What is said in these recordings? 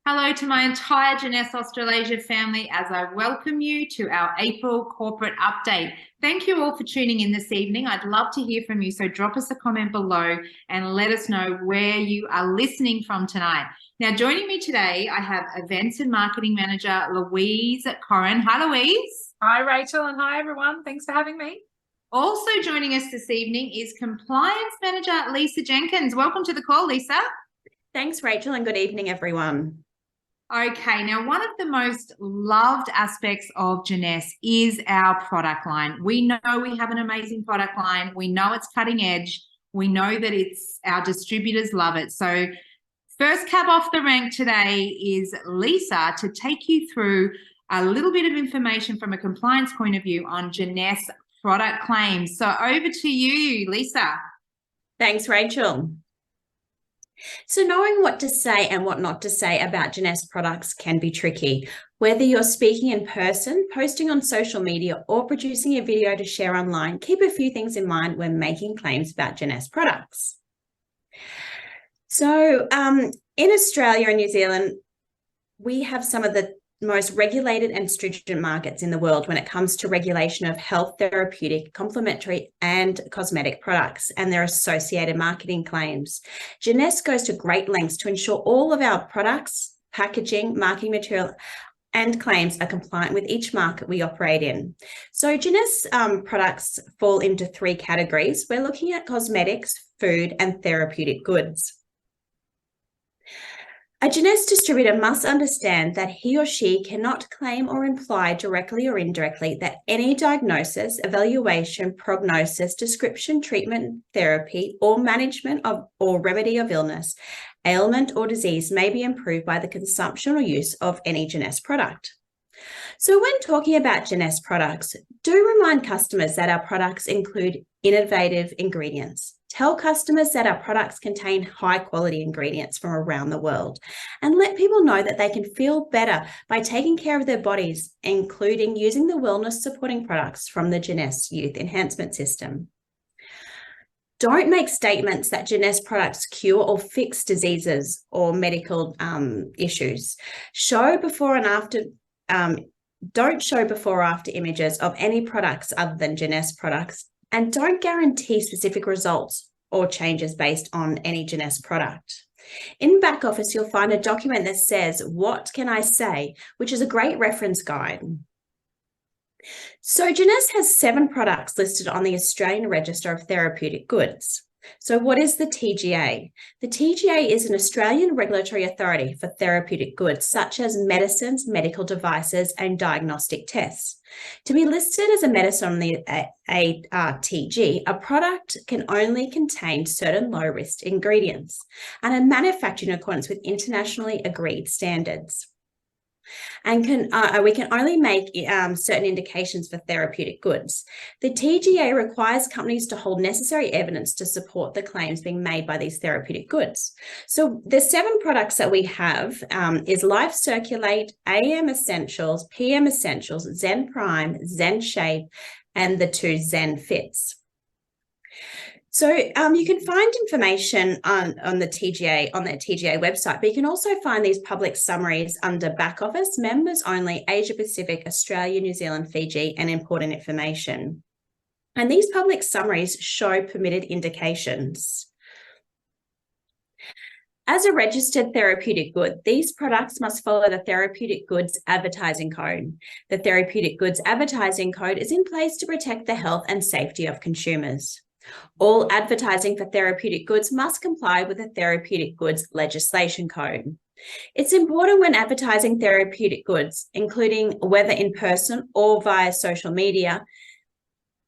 Hello to my entire Jeunesse Australasia family as I welcome you to our April corporate update. Thank you all for tuning in this evening. I'd love to hear from you, so drop us a comment below and let us know where you are listening from tonight. Now, joining me today, I have Events and Marketing Manager Louise CORRAN. Hi, Louise. Hi, Rachel, and hi, everyone. Thanks for having me. Also joining us this evening is Compliance Manager LISA Jenkins. Welcome to the call, Lisa. Thanks, Rachel, and good evening, everyone. Okay, now one of the most loved aspects of Jeunesse is our product line. We know we have an amazing product line. We know it's cutting edge. We know that our distributors love it. So first cab off the rank today is Lisa to take you through a little bit of information from a compliance point of view on Jeunesse product claims. So over to you, Lisa. Thanks, Rachel. So knowing what to say and what not to say about Jeunesse products can be tricky. Whether you're speaking in person, posting on social media, or producing a video to share online, keep a few things in mind when making claims about Jeunesse products. So in Australia and New Zealand, we have some of the most regulated and stringent markets in the world when it comes to regulation of health, therapeutic, complementary and cosmetic products and their associated marketing claims. Jeunesse goes to great lengths to ensure all of our products, packaging, marketing material and claims are compliant with each market we operate in. So Jeunesse products fall into three categories. We're looking at cosmetics, food and therapeutic goods. A Jeunesse distributor must understand that he or she cannot claim or imply directly or indirectly that any diagnosis, evaluation, prognosis, description, treatment, therapy, or management of or remedy of illness, ailment, or disease may be improved by the consumption or use of any Jeunesse product. So when talking about Jeunesse products, do remind customers that our products include innovative ingredients. Tell customers that our products contain high-quality ingredients from around the world and let people know that they can feel better by taking care of their bodies, including using the wellness-supporting products from the Jeunesse Youth Enhancement System. Don't make statements that Jeunesse products cure or fix diseases or medical issues. Show before and after don't show before or after images of any products other than Jeunesse products, and don't guarantee specific results or changes based on any Jeunesse product. In back office, you'll find a document that says, "What can I say?" which is a great reference guide. So Jeunesse has 7 products listed on the Australian Register of Therapeutic Goods. So what is the TGA? The TGA is an Australian regulatory authority for therapeutic goods, such as medicines, medical devices, and diagnostic tests. To be listed as a medicine on the TG, a product can only contain certain low-risk ingredients and are manufactured in accordance with internationally agreed standards. And we can only make certain indications for therapeutic goods. The TGA requires companies to hold necessary evidence to support the claims being made by these therapeutic goods. So the 7 products that we have is Life Circulate, AM Essentials, PM Essentials, Zen Prime, Zen Shape, and the 2 Zen Fits. So you can find information on the TGA on their TGA website, but you can also find these public summaries under back office, members only, Asia Pacific, Australia, New Zealand, Fiji, and important information. And these public summaries show permitted indications. As a registered therapeutic good, these products must follow the Therapeutic Goods Advertising Code. The Therapeutic Goods Advertising Code is in place to protect the health and safety of consumers. All advertising for therapeutic goods must comply with the Therapeutic Goods Legislation Code. It's important when advertising therapeutic goods, including whether in person or via social media,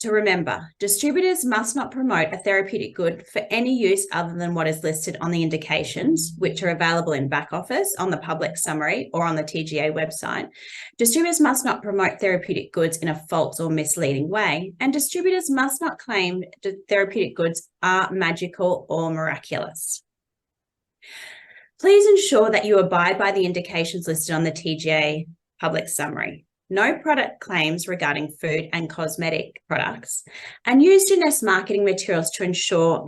to remember, distributors must not promote a therapeutic good for any use other than what is listed on the indications, which are available in back office, on the public summary, or on the TGA website. Distributors must not promote therapeutic goods in a false or misleading way, and distributors must not claim that therapeutic goods are magical or miraculous. Please ensure that you abide by the indications listed on the TGA public summary. no product claims regarding food and cosmetic products, and use Jeunesse marketing materials to ensure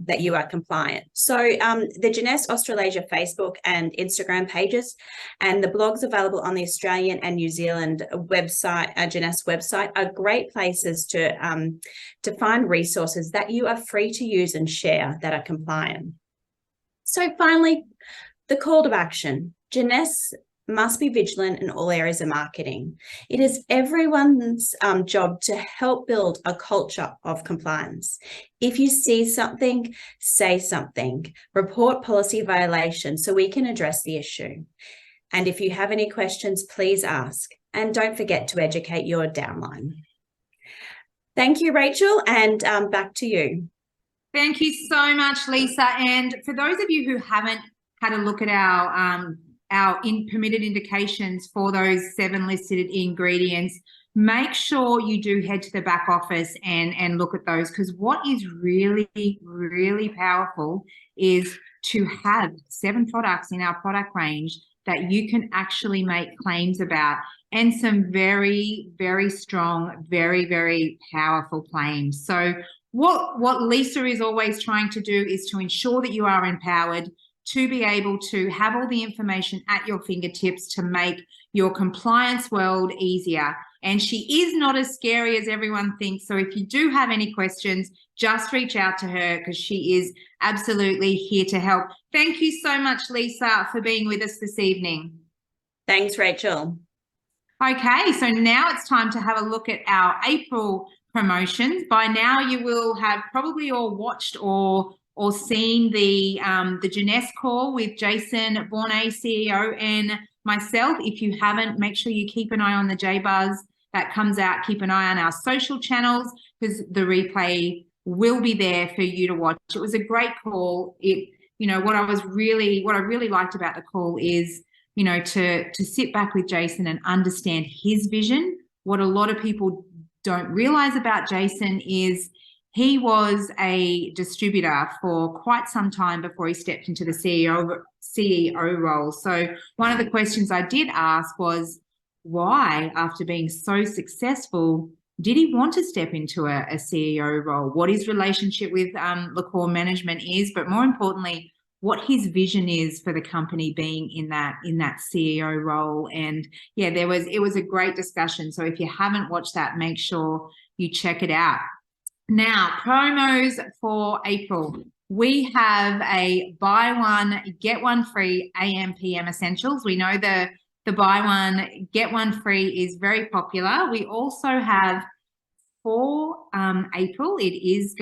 that you are compliant. So the Jeunesse Australasia Facebook and Instagram pages and the blogs available on the Australian and New Zealand website, Jeunesse website, are great places to find resources that you are free to use and share that are compliant. So finally, the call to action. Jeunesse must be vigilant in all areas of marketing. It is everyone's job to help build a culture of compliance. If you see something, say something. Report policy violations so we can address the issue. And if you have any questions, please ask. And don't forget to educate your downline. Thank you, Rachel, and back to you. Thank you so much, Lisa. And for those of you who haven't had a look at our permitted indications for those 7 listed ingredients, make sure you do head to the back office and look at those, because what is really, really powerful is to have 7 products in our product range that you can actually make claims about, and some very, very strong, very, very powerful claims. So what Lisa is always trying to do is to ensure that you are empowered to be able to have all the information at your fingertips to make your compliance world easier. And she is not as scary as everyone thinks. So if you do have any questions, just reach out to her, because she is absolutely here to help. Thank you so much, Lisa, for being with us this evening. Thanks, Rachel. Okay, so now it's time to have a look at our April promotions. By now you will have probably all watched or seen the Jeunesse call with Jason Bornay, CEO, and myself. If you haven't, make sure you keep an eye on the J-Buzz that comes out. Keep an eye on our social channels, because the replay will be there for you to watch. It was a great call. What I really liked about the call is, to sit back with Jason and understand his vision. What a lot of people don't realize about Jason is he was a distributor for quite some time before he stepped into the CEO role. So one of the questions I did ask was, why, after being so successful, did he want to step into a CEO role? What his relationship with LaCour management is, but more importantly, what his vision is for the company being in that CEO role. And yeah, it was a great discussion. So if you haven't watched that, make sure you check it out. Now, promos for April. We have a buy one, get one free AM/PM essentials. We know the buy one, get one free is very popular. We also have for April, it is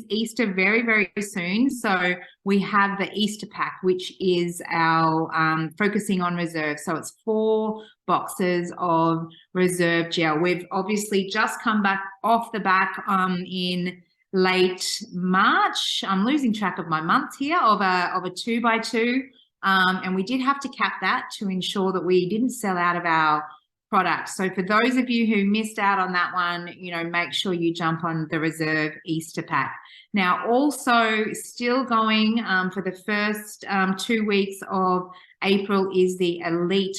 Easter very, very soon. So we have the Easter pack, which is our focusing on reserve. So it's 4 boxes of reserve gel. We've obviously just come back off the back in late March. I'm losing track of my months here, of a 2x2. And we did have to cap that to ensure that we didn't sell out of our products. So for those of you who missed out on that one, make sure you jump on the reserve Easter pack. Now, also still going for the first 2 weeks of April is the Elite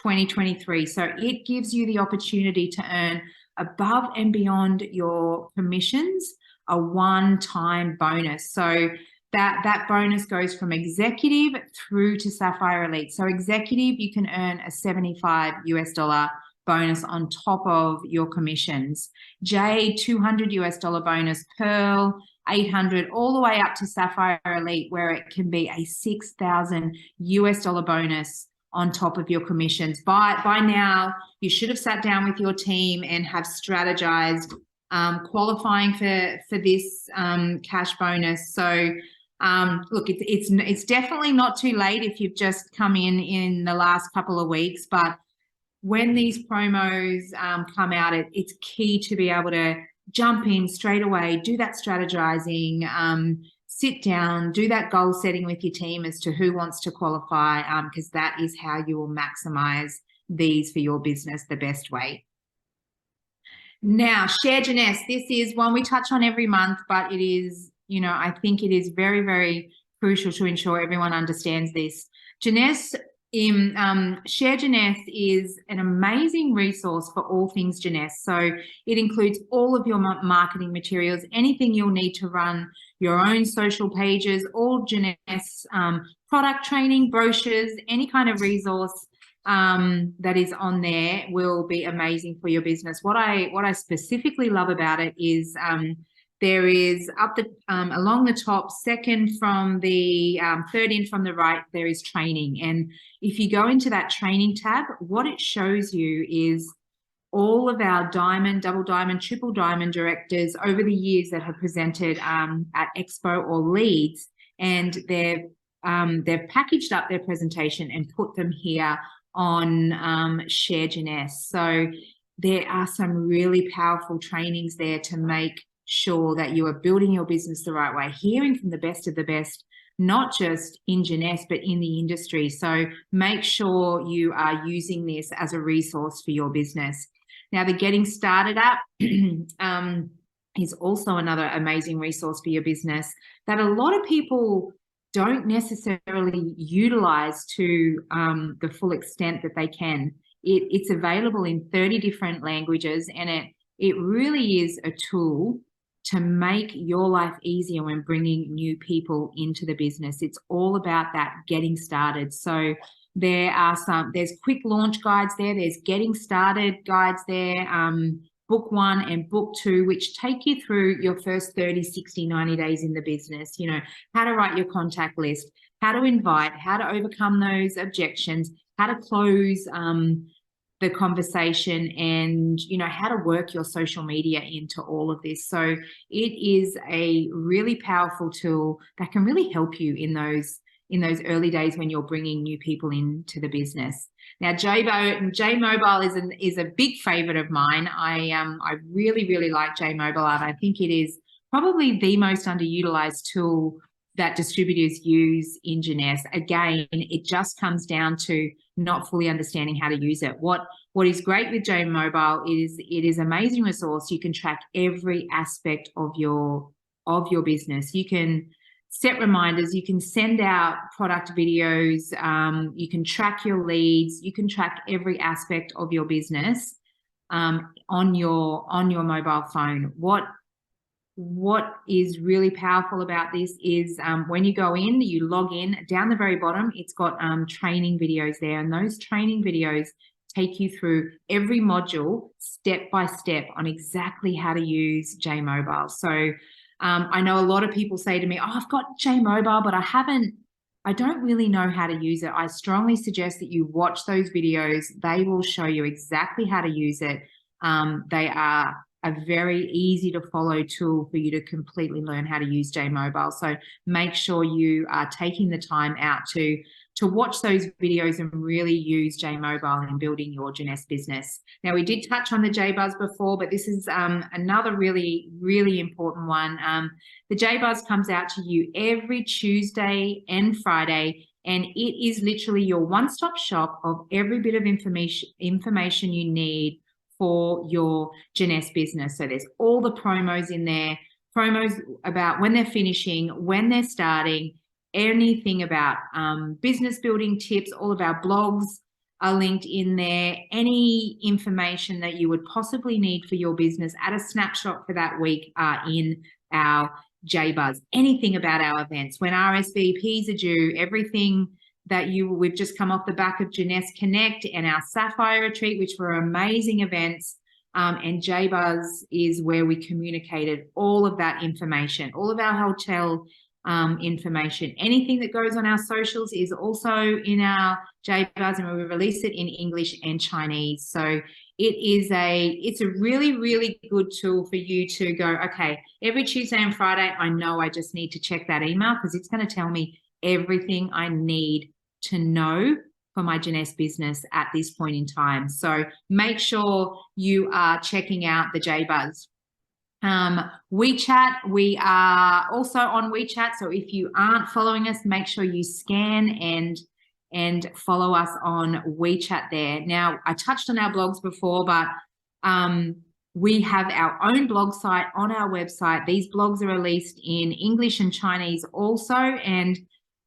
2023. So it gives you the opportunity to earn above and beyond your commissions a one-time bonus. So that bonus goes from executive through to Sapphire Elite. So executive, you can earn a $75 bonus on top of your commissions. Jade, $200 bonus. Pearl, $800, all the way up to Sapphire Elite, where it can be a $6,000 bonus on top of your commissions. By now, you should have sat down with your team and have strategized qualifying for this cash bonus. So look, it's definitely not too late if you've just come in the last couple of weeks, but when these promos come out, it's key to be able to jump in straight away, do that strategizing, sit down, do that goal setting with your team as to who wants to qualify, because that is how you will maximize these for your business the best way. Now, Share Jeunesse, this is one we touch on every month, but it is, I think it is very, very crucial to ensure everyone understands this. Jeunesse Share Jeunesse is an amazing resource for all things Jeunesse. So it includes all of your marketing materials, anything you'll need to run your own social pages, all Jeunesse product training, brochures, any kind of resource that is on there will be amazing for your business. What I specifically love about it is there is along the top, second from the third in from the right, there is training. And if you go into that training tab, what it shows you is all of our diamond, double diamond, triple diamond directors over the years that have presented at Expo or Leads, and they've packaged up their presentation and put them here on Share Jeunesse. So there are some really powerful trainings there to make sure that you are building your business the right way, hearing from the best of the best, not just in Jeunesse, but in the industry. So make sure you are using this as a resource for your business. Now, the Getting Started app is also another amazing resource for your business that a lot of people don't necessarily utilize to the full extent that they can. It's available in 30 different languages, and it really is a tool to make your life easier when bringing new people into the business. It's all about that getting started. So there's quick launch guides there. There's getting started guides there, book 1 and book 2, which take you through your first 30, 60, 90 days in the business. You know, how to write your contact list, how to invite, how to overcome those objections, how to close the conversation, and you know, how to work your social media into all of this. So it is a really powerful tool that can really help you in those early days when you're bringing new people into the business. Now, J-Mobile is a big favorite of mine. I really like J-Mobile, and I think it is probably the most underutilized tool that distributors use in Jeunesse. Again, it just comes down to not fully understanding how to use it. What is great with J-Mobile is it is an amazing resource. You can track every aspect of your business. You can set reminders, you can send out product videos, you can track your leads, you can track every aspect of your business on your mobile phone. What is really powerful about this is when you go in, you log in, down the very bottom, it's got training videos there, and those training videos take you through every module step by step on exactly how to use J-Mobile. So I know a lot of people say to me, oh, I've got J-Mobile, but I don't really know how to use it. I strongly suggest that you watch those videos. They will show you exactly how to use it. They are a very easy to follow tool for you to completely learn how to use J-Mobile. So make sure you are taking the time out to watch those videos and really use J-Mobile in building your Jeunesse business. Now, we did touch on the J-Buzz before, but this is another really important one. The J-Buzz comes out to you every Tuesday and Friday, and it is literally your one-stop shop of every bit of information you need for your Jeunesse business. So there's all the promos in there, promos about when they're finishing, when they're starting, anything about business building tips. All of our blogs are linked in there. Any information that you would possibly need for your business at a snapshot for that week are in our J-Buzz. Anything about our events, when RSVPs are due, everything that we've just come off the back of Jeunesse Connect and our Sapphire Retreat, which were amazing events. And J-Buzz is where we communicated all of that information, all of our hotel information. Anything that goes on our socials is also in our J-Buzz, and we release it in English and Chinese. So it's a really good tool for you to go, okay, every Tuesday and Friday, I know I just need to check that email because it's going to tell me everything I need to know for my Jeunesse business at this point in time. So make sure you are checking out the J-Buzz. WeChat, we are also on WeChat. So if you aren't following us, make sure you scan and follow us on WeChat there. Now, I touched on our blogs before, but we have our own blog site on our website. These blogs are released in English and Chinese also, and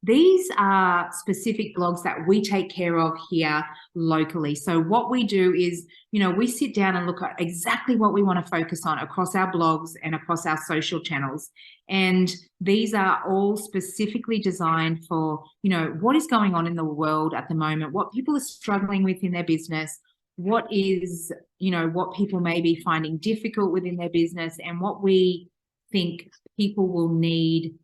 these are specific blogs that we take care of here locally. So what we do is, we sit down and look at exactly what we want to focus on across our blogs and across our social channels. And these are all specifically designed for, what is going on in the world at the moment, what people are struggling with in their business, what is, what people may be finding difficult within their business, and what we think people will need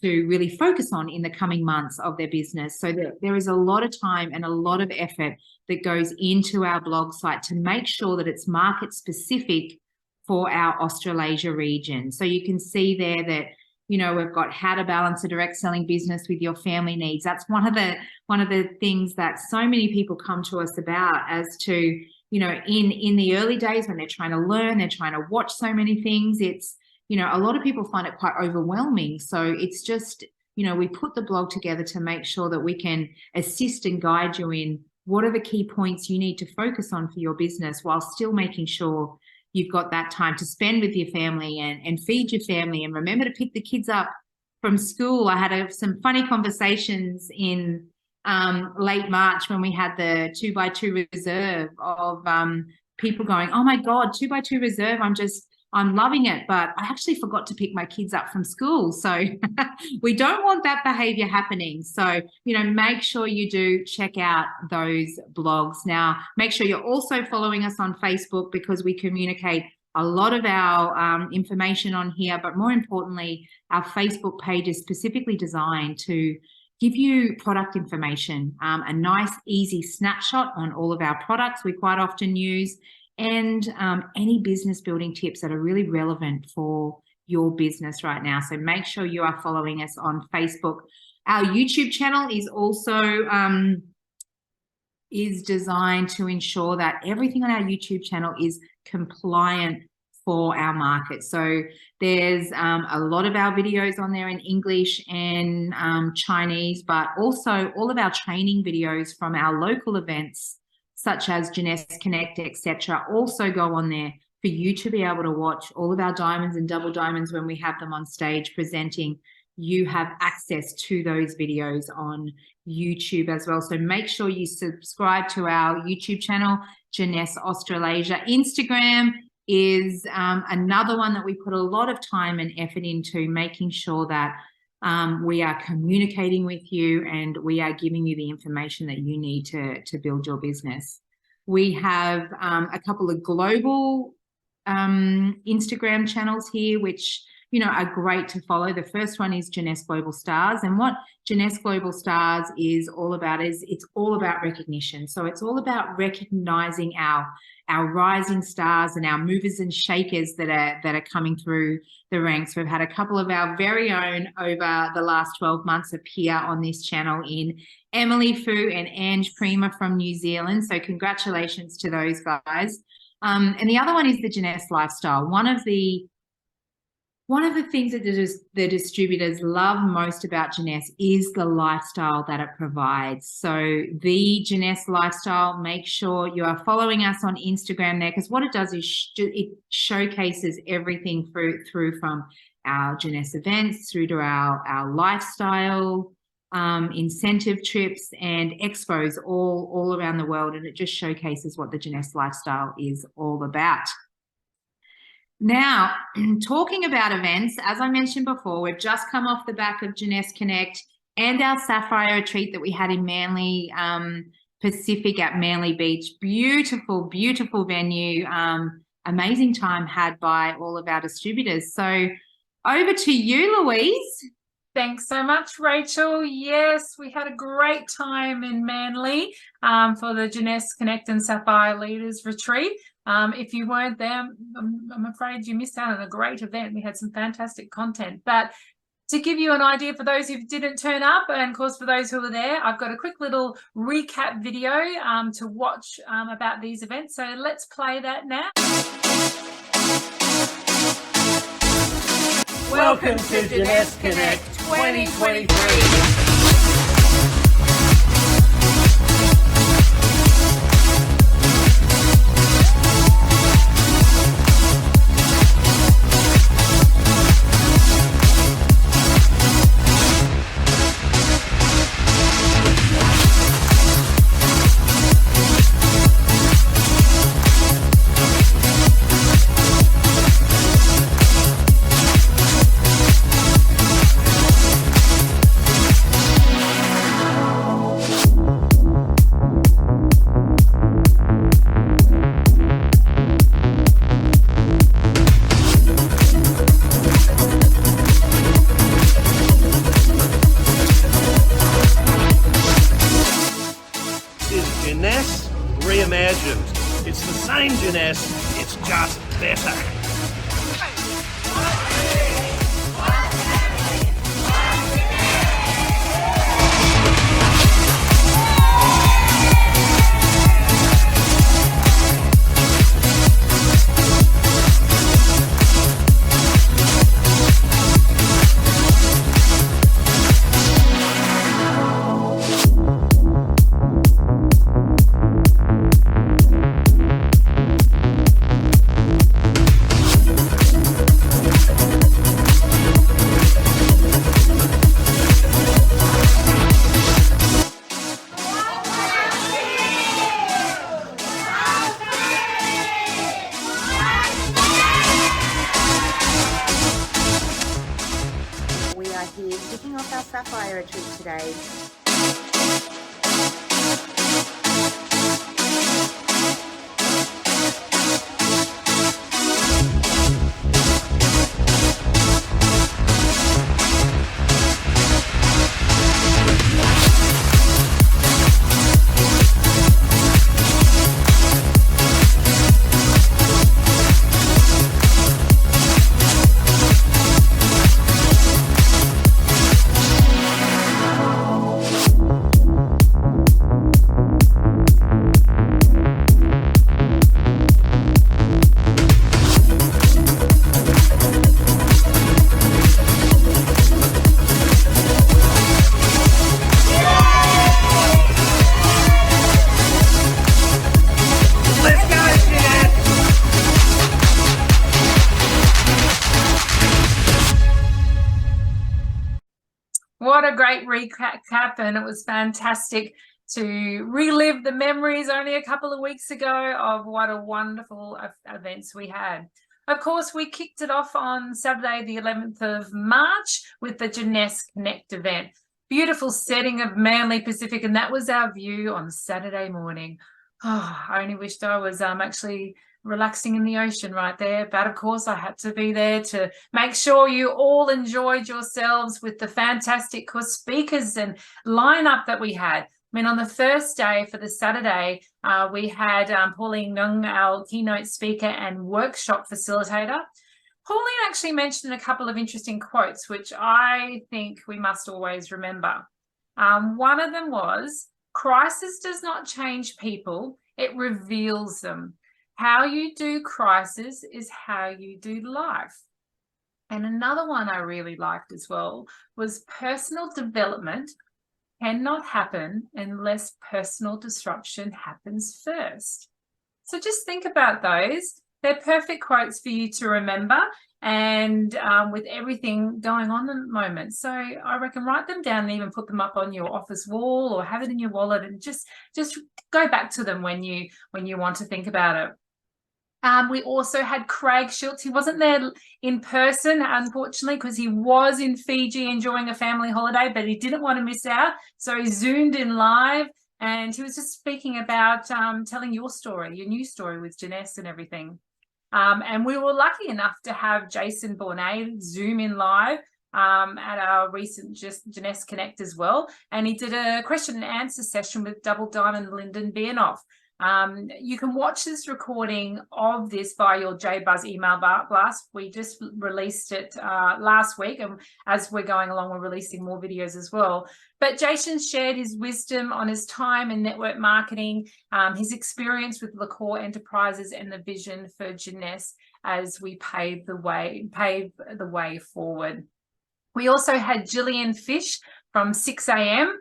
to really focus on in the coming months of their business. So there is a lot of time and a lot of effort that goes into our blog site to make sure that it's market specific for our Australasia region. So you can see there that, we've got how to balance a direct selling business with your family needs. That's one of the things that so many people come to us about, as to, in the early days when they're trying to learn, they're trying to watch so many things. It's, a lot of people find it quite overwhelming. So it's just, we put the blog together to make sure that we can assist and guide you in what are the key points you need to focus on for your business, while still making sure you've got that time to spend with your family and feed your family, and remember to pick the kids up from school. I had some funny conversations in late March when we had the 2x2 reserve of people going, oh my God, 2x2 reserve, I'm loving it, but I actually forgot to pick my kids up from school. So we don't want that behavior happening. So, make sure you do check out those blogs. Now, make sure you're also following us on Facebook, because we communicate a lot of our information on here. But more importantly, our Facebook page is specifically designed to give you product information, a nice, easy snapshot on all of our products we quite often use, and any business building tips that are really relevant for your business right now. So make sure you are following us on Facebook. Our YouTube channel is also is designed to ensure that everything on our YouTube channel is compliant for our market. So there's a lot of our videos on there in English and Chinese, but also all of our training videos from our local events, such as Jeunesse Connect, etc., also go on there for you to be able to watch all of our diamonds and double diamonds when we have them on stage presenting. You have access to those videos on YouTube as well. So make sure you subscribe to our YouTube channel, Jeunesse Australasia. Instagram is another one that we put a lot of time and effort into, making sure that we are communicating with you and we are giving you the information that you need to build your business. We have a couple of global Instagram channels here, which, are great to follow. The first one is Jeunesse Global Stars. And what Jeunesse Global Stars is all about is it's all about recognition. So it's all about recognizing our rising stars and our movers and shakers that are coming through the ranks. We've had a couple of our very own over the last 12 months appear on this channel in Emily Fu and Ange Prima from New Zealand. So congratulations to those guys. And the other one is the Jeunesse Lifestyle. One of the things that the distributors love most about Jeunesse is the lifestyle that it provides. So the Jeunesse Lifestyle, make sure you are following us on Instagram there, because what it does is it showcases everything through from our Jeunesse events through to our lifestyle incentive trips and expos all around the world, and it just showcases what the Jeunesse Lifestyle is all about. Now, talking about events, as I mentioned before, we've just come off the back of Jeunesse Connect and our Sapphire Retreat that we had in Manly Pacific at Manly Beach. Beautiful, beautiful venue. Amazing time had by all of our distributors. So over to you, Louise. Thanks so much, Rachel. Yes, we had a great time in Manly for the Jeunesse Connect and Sapphire Leaders Retreat. If you weren't there, I'm afraid you missed out on a great event. We had some fantastic content. But to give you an idea for those who didn't turn up, and of course for those who were there, I've got a quick little recap video to watch about these events. So let's play that now. Welcome to Jeunesse Connect 2023. reimagined. It's the same Jeunesse, it's just better. We are here kicking off our Sapphire retreat today. What a great recap, and it was fantastic to relive the memories only a couple of weeks ago of what a wonderful events we had. Of course, we kicked it off on Saturday, the 11th of March with the Jeunesse Connect event. Beautiful setting of Manly Pacific, and that was our view on Saturday morning. Oh, I only wished I was actually relaxing in the ocean right there, but of course I had to be there to make sure you all enjoyed yourselves with the fantastic speakers and lineup that we had. I mean, on the first day for the Saturday, we had Pauline Nung, our keynote speaker and workshop facilitator. Pauline actually mentioned a couple of interesting quotes, which I think we must always remember. One of them was, "Crisis does not change people, it reveals them. How you do crisis is how you do life." And another one I really liked as well was, "Personal development cannot happen unless personal disruption happens first." So just think about those. They're perfect quotes for you to remember, and with everything going on at the moment. So I reckon write them down and even put them up on your office wall or have it in your wallet, and just go back to them when you want to think about it. We also had Craig Schultz. He wasn't there in person, unfortunately, because he was in Fiji enjoying a family holiday, but he didn't want to miss out. So he Zoomed in live, and he was just speaking about telling your story, your new story with Jeunesse and everything. And we were lucky enough to have Jason Bournet Zoom in live at our recent Jeunesse Connect as well. And he did a question and answer session with Double Diamond Lyndon Biernoff. You can watch this recording of this via your JBuzz email blast. We just released it last week, and as we're going along, we're releasing more videos as well. But Jason shared his wisdom on his time in network marketing, his experience with LaCour Enterprises, and the vision for Jeunesse as we pave the way forward. We also had Gillian Fish from 6 a.m.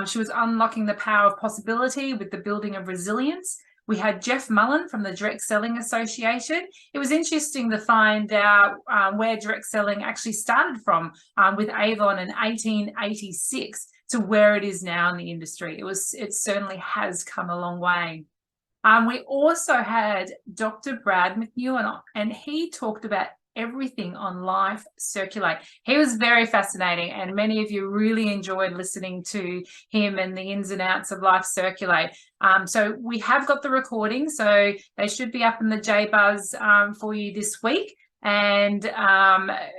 She was unlocking the power of possibility with the building of resilience. We had Jeff Mullen from the Direct Selling Association. It was interesting to find out where direct selling actually started from with Avon in 1886 to where it is now in the industry. It certainly has come a long way. We also had Dr. Brad McEwen, and he talked about everything on Life Circulate. He was very fascinating, and many of you really enjoyed listening to him and the ins and outs of Life Circulate. So we have got the recording, so they should be up in the JBuzz for you this week, and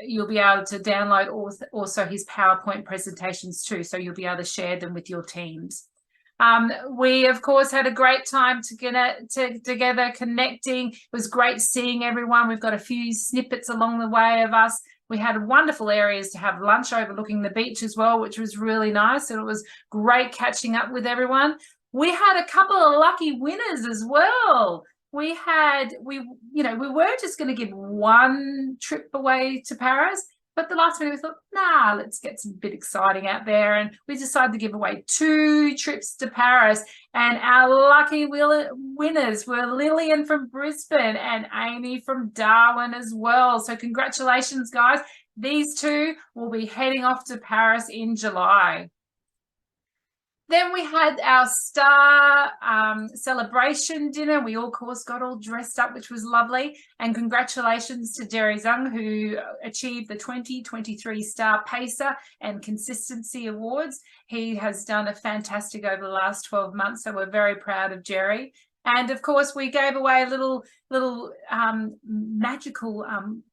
you'll be able to download also his PowerPoint presentations too, so you'll be able to share them with your teams. We, of course, had a great time together connecting. It was great seeing everyone. We've got a few snippets along the way of us. We had wonderful areas to have lunch overlooking the beach as well, which was really nice. And it was great catching up with everyone. We had a couple of lucky winners as well. We were just going to give one trip away to Paris, but the last minute we thought, nah, let's get some bit exciting out there. And we decided to give away 2 trips to Paris. And our lucky winners were Lillian from Brisbane and Amy from Darwin as well. So congratulations, guys. These 2 will be heading off to Paris in July. Then we had our star celebration dinner. We all, of course, got all dressed up, which was lovely. And congratulations to Jerry Zung, who achieved the 2023 Star Pacer and Consistency Awards. He has done a fantastic over the last 12 months, so we're very proud of Jerry. And, of course, we gave away little magical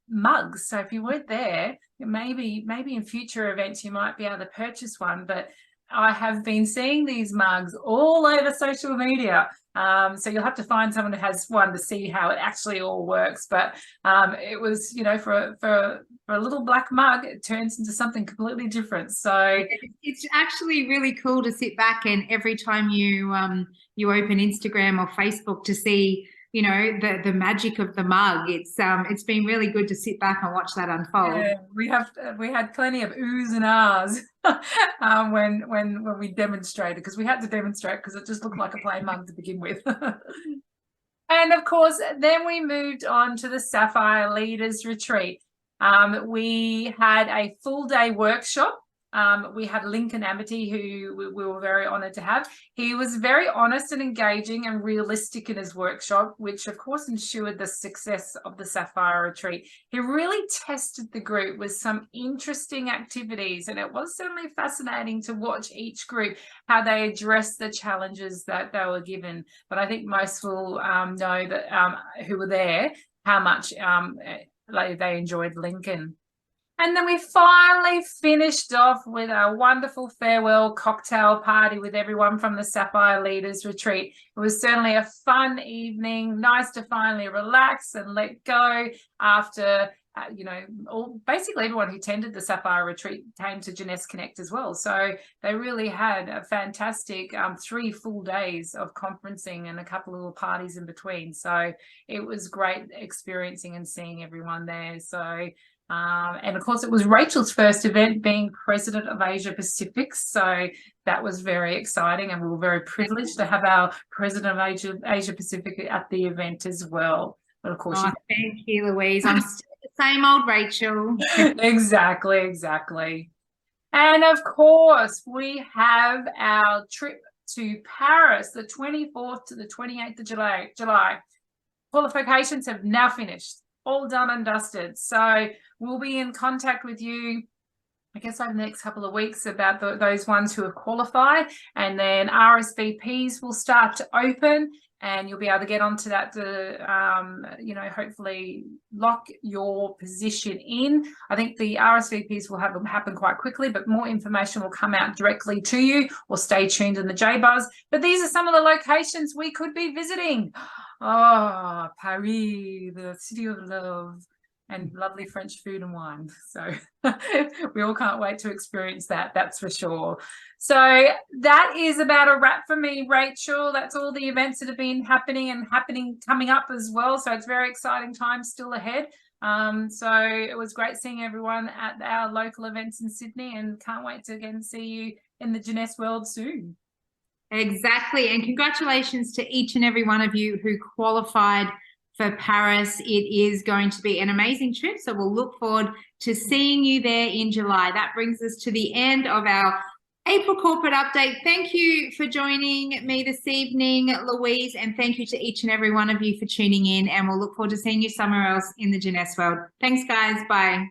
mugs. So if you weren't there, maybe in future events you might be able to purchase one. But I have been seeing these mugs all over social media. So you'll have to find someone who has one to see how it actually all works. But it was, for a little black mug, it turns into something completely different. So it's actually really cool to sit back and every time you open Instagram or Facebook to see, the magic of the mug. It's been really good to sit back and watch that unfold. Yeah, we had plenty of oohs and ahs when we demonstrated, because we had to demonstrate because it just looked like a plain mug to begin with. And of course, then we moved on to the Sapphire Leaders Retreat. We had a full day workshop. We had Lincoln Amity, who we were very honoured to have. He was very honest and engaging and realistic in his workshop, which of course ensured the success of the Sapphire Retreat. He really tested the group with some interesting activities, and it was certainly fascinating to watch each group, how they addressed the challenges that they were given. But I think most will know that who were there, how much they enjoyed Lincoln. And then we finally finished off with a wonderful farewell cocktail party with everyone from the Sapphire Leaders Retreat. It was certainly a fun evening, nice to finally relax and let go after, basically everyone who attended the Sapphire Retreat came to Jeunesse Connect as well. So they really had a fantastic 3 full days of conferencing and a couple of little parties in between. So it was great experiencing and seeing everyone there. So and of course, it was Rachel's first event being president of Asia Pacific. So that was very exciting. And we were very privileged to have our president of Asia Pacific at the event as well. But of course, thank you, Louise. I'm still the same old Rachel. Exactly. And of course, we have our trip to Paris, the 24th to the 28th of July. Qualifications have now finished. All done and dusted. So we'll be in contact with you, I guess, over the next couple of weeks about those ones who have qualified, and then RSVPs will start to open and you'll be able to get onto that to, hopefully lock your position in. I think the RSVPs will happen quite quickly, but more information will come out directly to you, or stay tuned in the JBuzz. But these are some of the locations we could be visiting. Oh, Paris, the city of love and lovely French food and wine. So we all can't wait to experience that, that's for sure. So that is about a wrap for me, Rachel. That's all the events that have been happening coming up as well. So it's very exciting times still ahead. So it was great seeing everyone at our local events in Sydney, and can't wait to again see you in the Jeunesse world soon. Exactly. And congratulations to each and every one of you who qualified for Paris. It is going to be an amazing trip. So we'll look forward to seeing you there in July. That brings us to the end of our April corporate update. Thank you for joining me this evening, Louise, and thank you to each and every one of you for tuning in. And we'll look forward to seeing you somewhere else in the Jeunesse world. Thanks, guys. Bye.